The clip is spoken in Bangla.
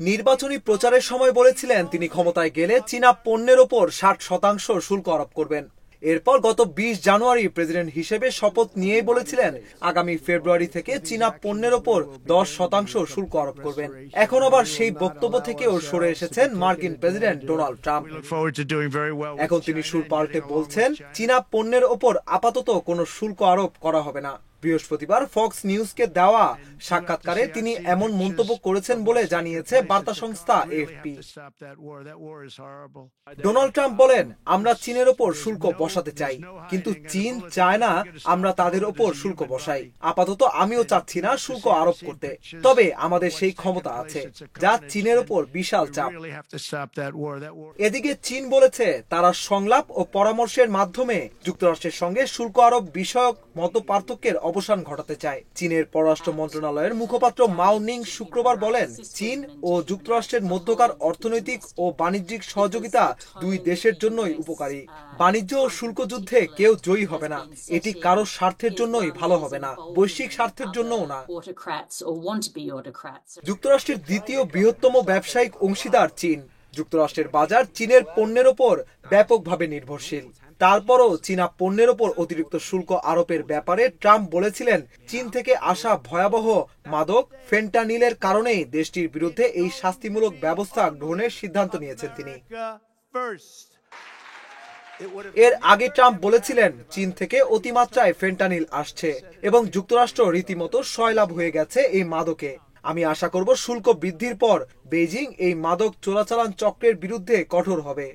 নির্বাচনী প্রচারের সময় বলেছিলেন তিনি ক্ষমতায় গেলে চীনা পণ্যের ওপর 60% শুল্ক আরোপ করবেন। এরপর গত 20 জানুয়ারি প্রেসিডেন্ট হিসেবে শপথ নিয়েই বলেছিলেন আগামী ফেব্রুয়ারি থেকে চীনা পণ্যের ওপর 10% শুল্ক আরোপ করবেন। এখন আবার সেই বক্তব্য থেকেও সরে এসেছেন মার্কিন প্রেসিডেন্ট ডোনাল্ড ট্রাম্প। এখন তিনি সুর পাল্টে বলছেন চীনা পণ্যের ওপর আপাতত কোনো শুল্ক আরোপ করা হবে না। বৃহস্পতিবার ফক্স নিউজকে দেওয়া সাক্ষাৎকারে তিনি এমন মন্তব্য করেছেন বলে জানিয়েছে বার্তা সংস্থা এএফপি। ডোনাল্ড ট্রাম্প বলেন, আমরা চীনের ওপর শুল্ক বসাতে চাই, কিন্তু চীন চায় না আমরা তাদের ওপর শুল্ক বসাই। আপাতত আমিও চাচ্ছি না শুল্ক আরোপ করতে, তবে আমাদের সেই ক্ষমতা আছে, যা চীনের ওপর বিশাল চাপ। এদিকে চীন বলেছে তারা সংলাপ ও পরামর্শের মাধ্যমে যুক্তরাষ্ট্রের সঙ্গে শুল্ক আরোপ বিষয়ক মতপার্থক্যের অবসান ঘটাতে চায়। চীনের পররাষ্ট্র মন্ত্রণালয়ের মুখপাত্র মাও নিং শুক্রবার বলেন, চীন ও যুক্তরাষ্ট্রের মধ্যকার অর্থনৈতিক ও বাণিজ্যিক সহযোগিতা দুই দেশের জন্যই উপকারী। বাণিজ্য ও শুল্ক যুদ্ধে কেউ জয়ী হবে না। এটি কারো স্বার্থের জন্যই ভালো হবে না, বৈশ্বিক স্বার্থের জন্যও না। যুক্তরাষ্ট্রের দ্বিতীয় বৃহত্তম ব্যবসায়িক অংশীদার চীন। যুক্তরাষ্ট্রের বাজার চীনের পণ্যের ওপর ব্যাপকভাবে নির্ভরশীল। তারপরও চীনা পণ্যের ওপর অতিরিক্ত শুল্ক আরোপের ব্যাপারে ট্রাম্প বলেছিলেন, চীন থেকে আসা ভয়াবহ মাদক ফেন্টানিলের কারণেই দেশটির বিরুদ্ধে এই শাস্তিমূলক ব্যবস্থা গ্রহণের সিদ্ধান্ত নিয়েছেন তিনি। এর আগে ট্রাম্প বলেছিলেন, চীন থেকে অতিমাত্রায় ফেন্টানিল আসছে এবং যুক্তরাষ্ট্র রীতিমতো সয়লাব হয়ে গেছে এই মাদকে। আমি আশা করব শুল্ক বৃদ্ধির পর বেইজিং এই মাদক চোরাচালান চক্রের বিরুদ্ধে কঠোর হবে।